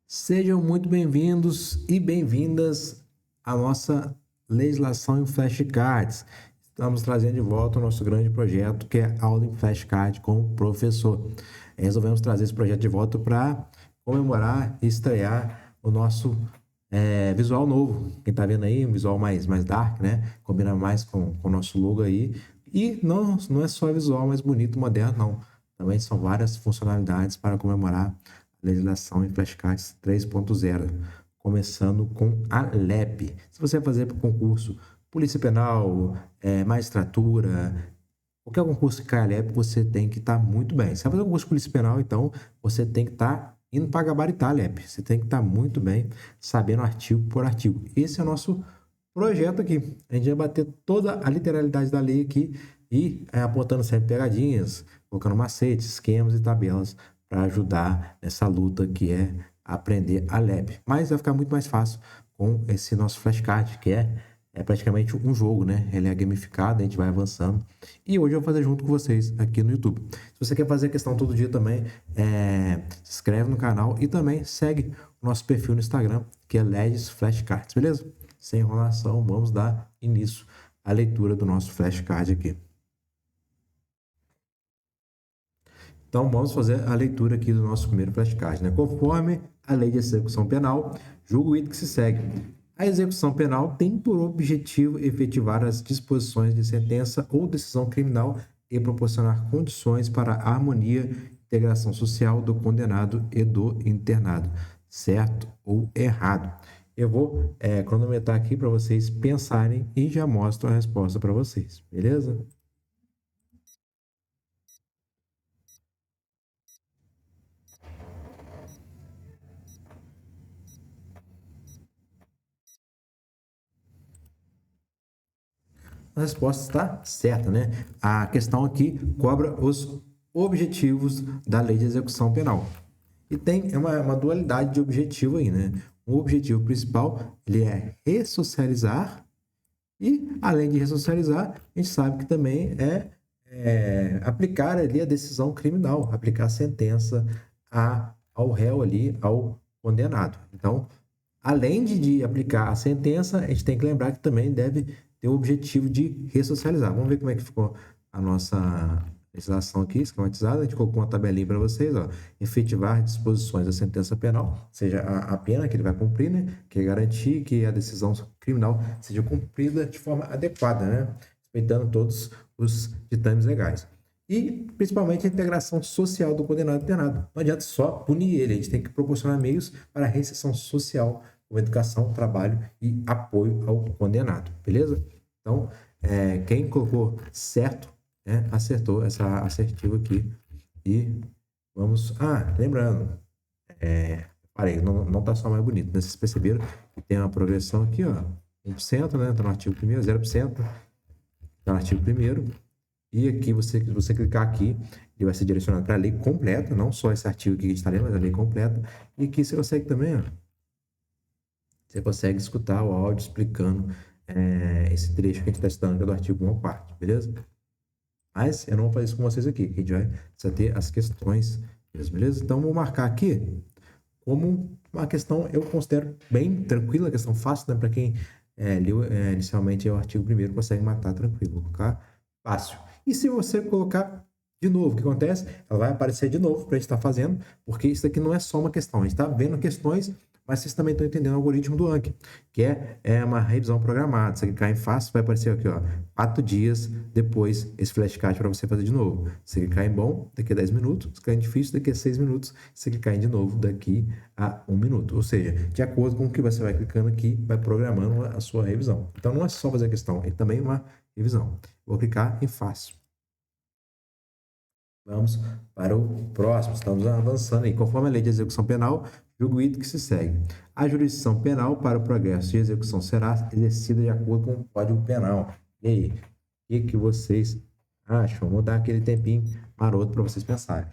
Sejam muito bem-vindos e bem-vindas à nossa legislação em flashcards. Estamos trazendo de volta o nosso grande projeto, que é aula em flashcard com o professor. Resolvemos trazer esse projeto de volta para comemorar e estrear o nosso visual novo. Quem está vendo aí, um visual mais dark, né? Combina mais com o nosso logo aí. E não é só visual mais bonito, moderno, não. Também são várias funcionalidades para comemorar legislação em flashcards 3.0, começando com a LEP. Se você vai fazer para o concurso Polícia Penal, magistratura, qualquer concurso que caia a LEP, você tem que estar muito bem. Se você vai fazer um concurso de Polícia Penal, então você tem que estar indo para gabaritar a LEP. Você tem que estar muito bem, sabendo artigo por artigo. Esse é o nosso projeto aqui. A gente vai bater toda a literalidade da lei aqui e apontando sempre pegadinhas, colocando macetes, esquemas e tabelas para ajudar nessa luta que é aprender a LEP. Mas vai ficar muito mais fácil com esse nosso flashcard, que é praticamente um jogo, né? Ele é gamificado, a gente vai avançando. E hoje eu vou fazer junto com vocês aqui no YouTube. Se você quer fazer a questão todo dia também, se inscreve no canal e também segue o nosso perfil no Instagram, que é Legis Flashcards, beleza? Sem enrolação, vamos dar início à leitura do nosso flashcard aqui. Então, vamos fazer a leitura aqui do nosso primeiro flashcard, né? Conforme a Lei de Execução Penal, julgo o item que se segue. A execução penal tem por objetivo efetivar as disposições de sentença ou decisão criminal e proporcionar condições para a harmonia e integração social do condenado e do internado, certo ou errado. Eu vou cronometrar aqui para vocês pensarem e já mostro a resposta para vocês, beleza? A resposta está certa, né? A questão aqui cobra os objetivos da lei de execução penal. E tem uma dualidade de objetivo aí, né? O objetivo principal, ele é ressocializar e, além de ressocializar, a gente sabe que também aplicar ali a decisão criminal, aplicar a sentença ao réu ali, ao condenado. Então, além de aplicar a sentença, a gente tem que lembrar que também deve ter o objetivo de ressocializar. Vamos ver como é que ficou a nossa legislação aqui, esquematizada. A gente colocou uma tabelinha para vocês, ó. Efetivar disposições da sentença penal, seja a pena que ele vai cumprir, né? Que é garantir que a decisão criminal seja cumprida de forma adequada, né? Respeitando todos os ditames legais. E, principalmente, a integração social do condenado e internado. Não adianta só punir ele, a gente tem que proporcionar meios para a reinserção social, como educação, trabalho e apoio ao condenado, beleza? Então, quem colocou certo, né, acertou essa assertiva aqui. E vamos... lembrando, parei, não tá só mais bonito, né? Vocês perceberam que tem uma progressão aqui, ó, 1%, né? Tá no artigo 1º, 0%, tá no artigo 1º. E aqui, se você clicar aqui, ele vai ser direcionado para a lei completa, não só esse artigo aqui que a gente está lendo, mas a lei completa. E aqui você consegue também, ó, você consegue escutar o áudio explicando esse trecho que a gente está estudando, que é do artigo 1 ao 4, beleza? Mas eu não vou fazer isso com vocês aqui, que a gente vai precisar ter as questões, beleza? Então, vou marcar aqui como uma questão, eu considero bem tranquila, questão fácil, né? Para quem leu inicialmente o artigo 1º, consegue matar tranquilo, vou colocar fácil. E se você colocar de novo, o que acontece? Ela vai aparecer de novo para a gente estar fazendo, porque isso aqui não é só uma questão, a gente está vendo questões, mas vocês também estão entendendo o algoritmo do Anki, que é uma revisão programada. Se clicar em fácil, vai aparecer aqui, ó, 4 dias depois esse flashcard para você fazer de novo. Se clicar em bom, daqui a 10 minutos. Se clicar em difícil, daqui a 6 minutos. Se clicar em de novo, daqui a 1 minuto. Ou seja, de acordo com o que você vai clicando aqui, vai programando a sua revisão. Então, não é só fazer a questão, é também uma revisão. Vou clicar em fácil. Vamos para o próximo. Estamos avançando aí. Conforme a lei de execução penal, julgo o item que se segue. A jurisdição penal para o progresso de execução será exercida de acordo com o Código Penal. E aí, o que vocês acham? Vou dar aquele tempinho maroto para vocês pensarem.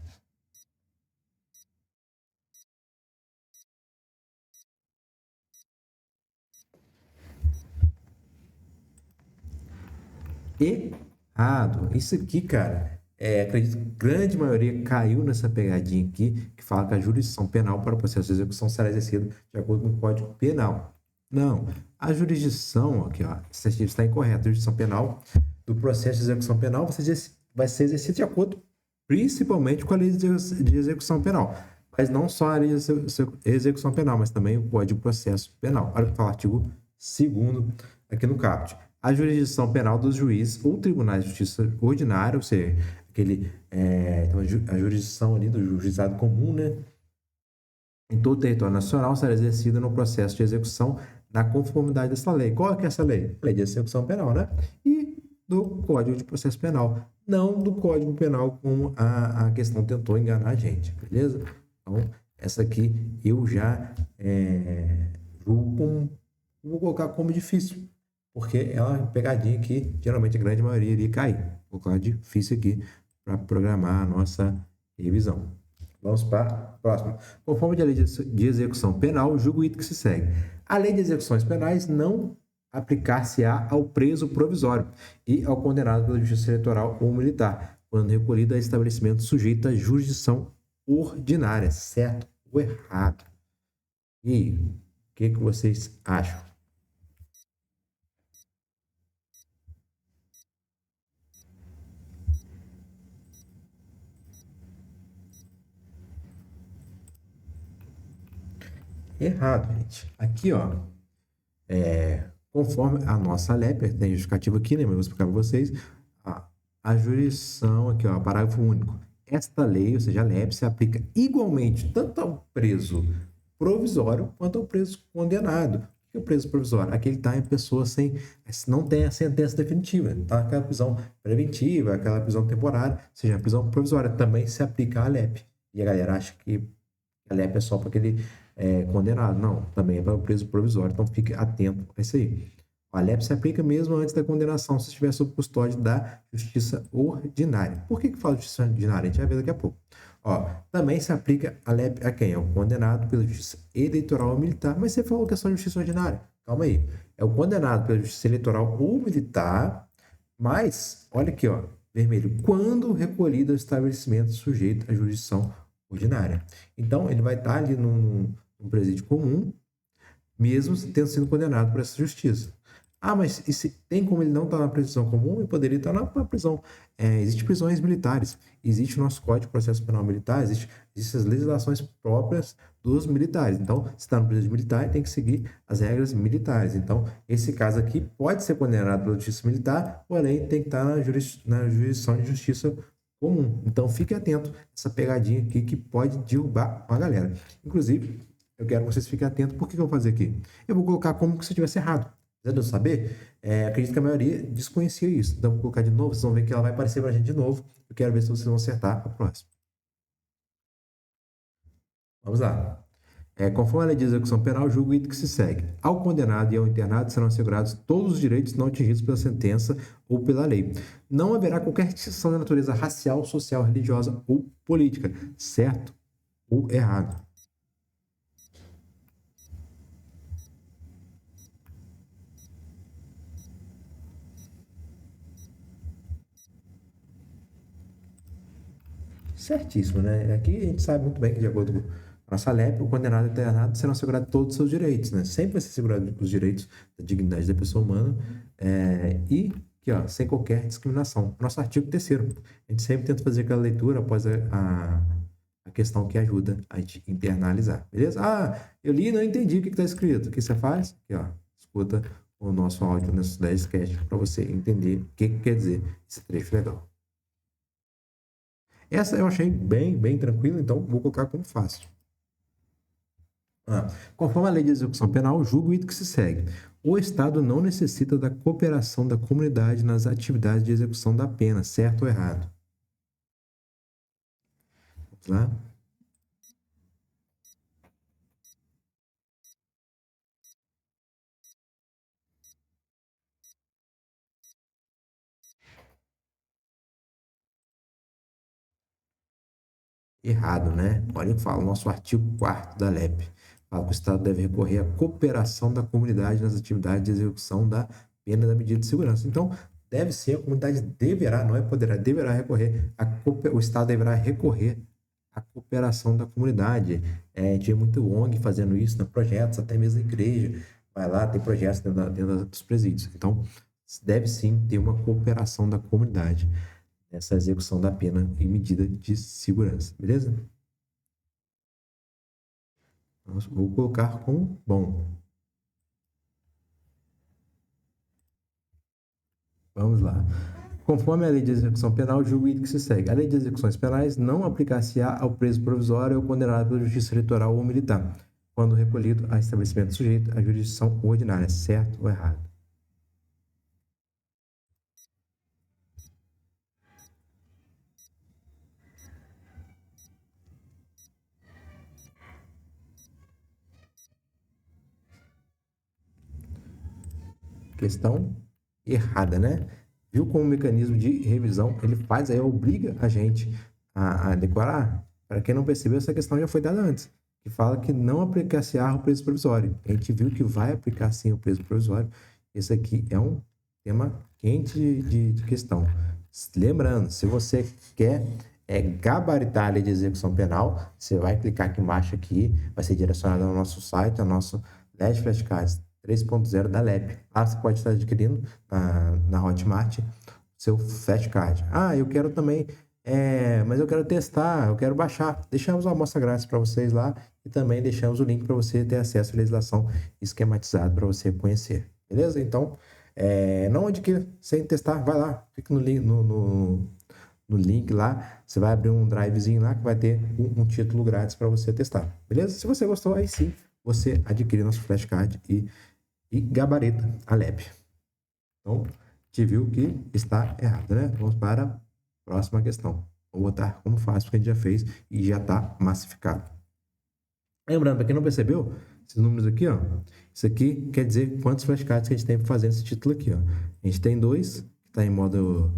Errado. Isso aqui, cara, acredito que a grande maioria caiu nessa pegadinha aqui, que fala que a jurisdição penal para o processo de execução será exercida de acordo com o Código Penal. Não, a jurisdição, aqui, ó, esse artigo está incorreto, a jurisdição penal do processo de execução penal vai ser exercida de acordo principalmente com a lei de execução penal, mas não só a lei de execução penal, mas também o Código de Processo Penal. Olha o que fala o artigo 2º aqui no caput. A jurisdição penal dos juízes ou tribunais de justiça ordinária, ou seja, então a jurisdição ali do juizado comum, né, em todo o território nacional será exercida no processo de execução na conformidade dessa lei. Qual é que é essa lei? Lei de execução penal, né? E do Código de Processo Penal, não do Código Penal como a questão tentou enganar a gente, beleza? Então, essa aqui eu já vou colocar como difícil, porque é uma pegadinha que geralmente a grande maioria iria cair. Vou colocar difícil aqui para programar a nossa revisão. Vamos para a próxima. Conforme a lei de execução penal, julgo o item que se segue. A lei de execuções penais não aplicar-se-á ao preso provisório e ao condenado pela justiça eleitoral ou militar, quando recolhido a estabelecimento sujeito à jurisdição ordinária, certo ou errado? E o que vocês acham? Errado, gente. Aqui, ó, conforme a nossa LEP, tem justificativo aqui, né? Mas eu vou explicar para vocês. A jurisdição, aqui, ó, parágrafo único. Esta lei, ou seja, a LEP, se aplica igualmente tanto ao preso provisório quanto ao preso condenado. O que é o preso provisório? Aquele está em pessoa não tem a sentença definitiva. Tá? Aquela prisão preventiva, aquela prisão temporária, ou seja, a prisão provisória também se aplica à LEP. E a galera acha que a LEP é só para aquele condenado. Não, também é para o preso provisório. Então fique atento a isso aí. A LEP se aplica mesmo antes da condenação, se estiver sob custódia da justiça ordinária. Por que fala de justiça ordinária? A gente vai ver daqui a pouco. Ó, também se aplica a LEP a quem? É o condenado pela justiça eleitoral ou militar. Mas você falou que é só justiça ordinária. Calma aí. É o condenado pela justiça eleitoral ou militar, mas, olha aqui, ó, vermelho, quando recolhido ao estabelecimento sujeito à jurisdição ordinária. Então, ele vai estar ali num presídio comum, mesmo tendo sido condenado por essa justiça. Ah, mas e se tem como ele não estar na prisão comum e poderia estar na prisão? Existem prisões militares, existe o nosso Código de Processo Penal Militar, existem as legislações próprias dos militares. Então, se está no presídio militar, tem que seguir as regras militares. Então, esse caso aqui pode ser condenado pela justiça militar, porém tem que estar na jurisdição de justiça comum. Então, fique atento a essa pegadinha aqui que pode derrubar a galera. Inclusive, eu quero que vocês fiquem atentos. Por que eu vou fazer aqui? Eu vou colocar como que se tivesse errado. Apesar de eu saber, acredito que a maioria desconhecia isso. Então, vou colocar de novo, vocês vão ver que ela vai aparecer para a gente de novo. Eu quero ver se vocês vão acertar a próxima. Vamos lá. Conforme a lei de execução penal, julgo o item que se segue. Ao condenado e ao internado serão assegurados todos os direitos não atingidos pela sentença ou pela lei. Não haverá qualquer distinção de natureza racial, social, religiosa ou política, certo ou errado. Certíssimo, né? Aqui a gente sabe muito bem que, de acordo com a nossa LEP, o condenado e o internado serão assegurados todos os seus direitos, né? Sempre vai ser assegurado os direitos da dignidade da pessoa humana e aqui, ó, sem qualquer discriminação. Nosso artigo 3º. A gente sempre tenta fazer aquela leitura após a questão que ajuda a gente internalizar, beleza? Ah, eu li e não entendi o que está escrito. O que você faz? Aqui, ó, escuta o nosso áudio nesses 10 casts para você entender o que quer dizer esse trecho legal. Essa eu achei bem tranquila, então vou colocar como fácil. Conforme a lei de execução penal, julgo o item que se segue. O Estado não necessita da cooperação da comunidade nas atividades de execução da pena, certo ou errado? Vamos lá. Errado, né? Olha o que fala, nosso artigo 4º da LEP. Fala que o Estado deve recorrer à cooperação da comunidade nas atividades de execução da pena da medida de segurança. Então, deve ser, a comunidade deverá, não é poderá, deverá recorrer, o Estado deverá recorrer à cooperação da comunidade. Tinha muito ONG fazendo isso, né, projetos, até mesmo a igreja, vai lá, tem projetos dentro dos presídios. Então, deve sim ter uma cooperação da comunidade nessa execução da pena em medida de segurança, beleza? Vou colocar como bom. Vamos lá. Conforme a lei de execução penal, julgo que se segue. A lei de execuções penais não aplicar-se-á ao preso provisório ou condenado pela justiça eleitoral ou militar, quando recolhido a estabelecimento sujeito à jurisdição ordinária, certo ou errado? Questão errada, né? Viu como o mecanismo de revisão ele faz aí, obriga a gente a declarar? Para quem não percebeu, essa questão já foi dada antes, que fala que não aplicar-se-á o preso provisório. A gente viu que vai aplicar sim o preso provisório. Esse aqui é um tema quente de questão. Lembrando, se você quer gabaritar a lei de execução penal, você vai clicar aqui embaixo aqui, vai ser direcionado ao nosso site, ao nosso LED Flashcards 3.0 da LEP. Lá você pode estar adquirindo na Hotmart seu flashcard. Eu quero também, mas eu quero testar, eu quero baixar. Deixamos uma amostra grátis para vocês lá e também deixamos o link para você ter acesso à legislação esquematizada para você conhecer. Beleza? Então, não adquira sem testar, vai lá, clica no link lá, você vai abrir um drivezinho lá que vai ter um título grátis para você testar. Beleza? Se você gostou, aí sim, você adquire nosso flashcard e gabarita a LEP. Então, te viu que está errado, né? Vamos para a próxima questão. Vou botar como fácil, porque a gente já fez e já está massificado. Lembrando, para quem não percebeu, esses números aqui, ó, isso aqui quer dizer quantos flashcards que a gente tem para fazer esse título aqui, ó. A gente tem 2, que está em modo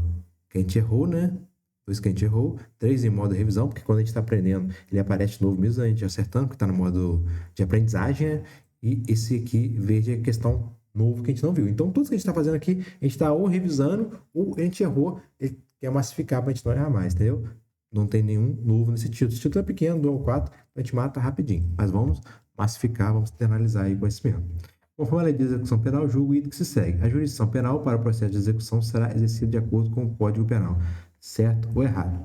que a gente errou, né? 2 que a gente errou, 3 em modo revisão, porque quando a gente está aprendendo, ele aparece de novo mesmo, a gente acertando, que está no modo de aprendizagem, né? E esse aqui, verde, é questão novo que a gente não viu. Então, tudo que a gente está fazendo aqui, a gente está ou revisando, ou a gente errou, ele quer massificar para a gente não errar mais, entendeu? Não tem nenhum novo nesse título. Esse título é pequeno, 2 ou 4, a gente mata rapidinho. Mas vamos massificar, vamos internalizar aí o conhecimento. Conforme a lei de execução penal, julgo o item que se segue. A jurisdição penal para o processo de execução será exercida de acordo com o Código Penal, certo ou errado?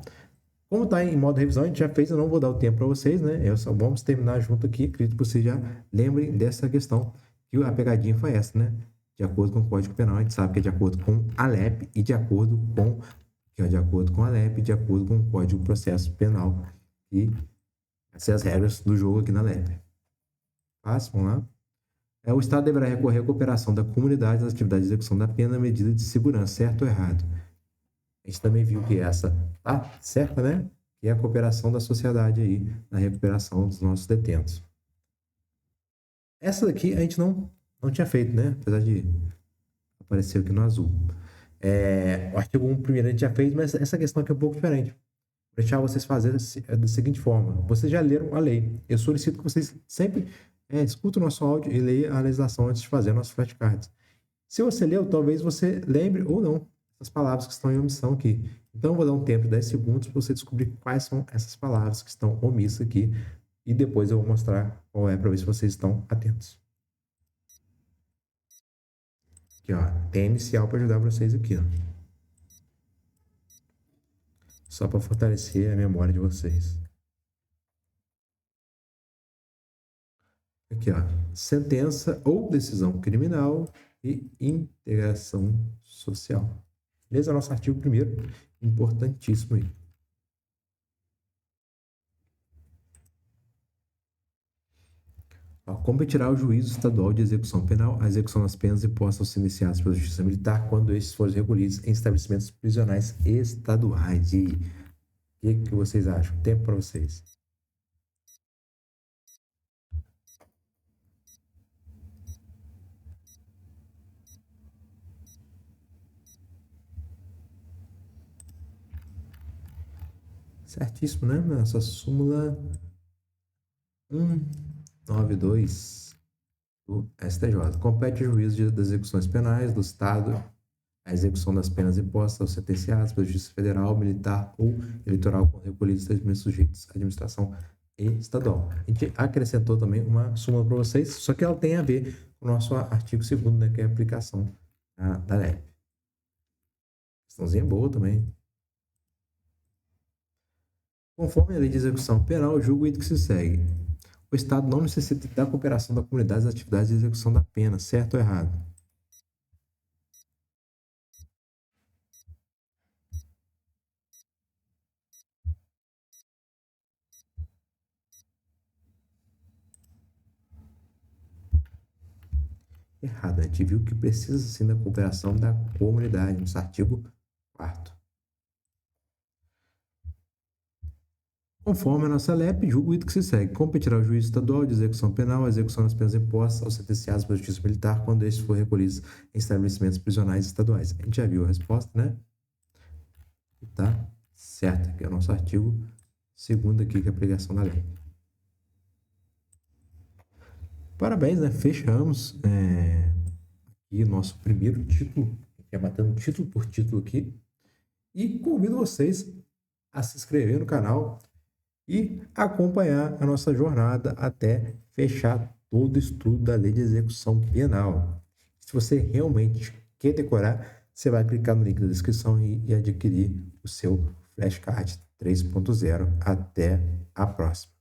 Como está em modo revisão, a gente já fez, eu não vou dar o tempo para vocês, né? Vamos terminar junto aqui, acredito que vocês já lembrem dessa questão, que a pegadinha foi essa, né? De acordo com o Código Penal, a gente sabe que é de acordo com a LEP e de acordo com a LEP, de acordo com o Código de Processo Penal. E essas são as regras do jogo aqui na LEP. Fácil, vamos lá. O Estado deverá recorrer à cooperação da comunidade nas atividades de execução da pena na medida de segurança, certo ou errado? A gente também viu que essa tá certa, né? Que é a cooperação da sociedade aí na recuperação dos nossos detentos. Essa daqui a gente não tinha feito, né? Apesar de aparecer aqui no azul. O artigo 1 primeiro a gente já fez, mas essa questão aqui é um pouco diferente. Vou deixar vocês fazerem da seguinte forma. Vocês já leram a lei. Eu solicito que vocês sempre escutem o nosso áudio e leiam a legislação antes de fazer nossos flashcards. Se você leu, talvez você lembre ou não as palavras que estão em omissão aqui. Então, eu vou dar um tempo de 10 segundos para você descobrir quais são essas palavras que estão omissas aqui e depois eu vou mostrar qual é para ver se vocês estão atentos. Aqui, ó, tem inicial para ajudar vocês aqui, ó. Só para fortalecer a memória de vocês. Aqui, ó, sentença ou decisão criminal e integração social. Beleza? Nosso artigo 1º, importantíssimo aí. Competirá ao juízo estadual de execução penal a execução das penas impostas aos iniciados pela Justiça Militar quando estes forem recolhidos em estabelecimentos prisionais estaduais. E o que vocês acham? Tempo para vocês. Certíssimo, né? Nossa súmula 192 do STJ. Compete ao juízo das execuções penais do Estado a execução das penas impostas aos sentenciados pela Justiça Federal, Militar ou Eleitoral com recolhidos também sujeitos à administração estadual. A gente acrescentou também uma súmula para vocês, só que ela tem a ver com o nosso artigo 2º, né, que é a aplicação da LEP. Questãozinha boa também. Conforme a lei de execução penal, julgo o que se segue. O Estado não necessita da cooperação da comunidade nas atividades de execução da pena, certo ou errado? Errado. A gente viu que precisa sim da cooperação da comunidade, no artigo 4º. Conforme a nossa LEP, julgo o item que se segue. Competirá ao juiz estadual de execução penal a execução das penas impostas aos sentenciados pela Justiça Militar quando estes forem recolhidos em estabelecimentos prisionais estaduais. A gente já viu a resposta, né? E tá certo, que é o nosso artigo 2º aqui, que é a aplicação da lei. Parabéns, né? Fechamos aqui o nosso primeiro título, que é batendo título por título aqui. E convido vocês a se inscrever no canal e acompanhar a nossa jornada até fechar todo o estudo da lei de execução penal. Se você realmente quer decorar, você vai clicar no link da descrição e adquirir o seu flashcard 3.0. Até a próxima.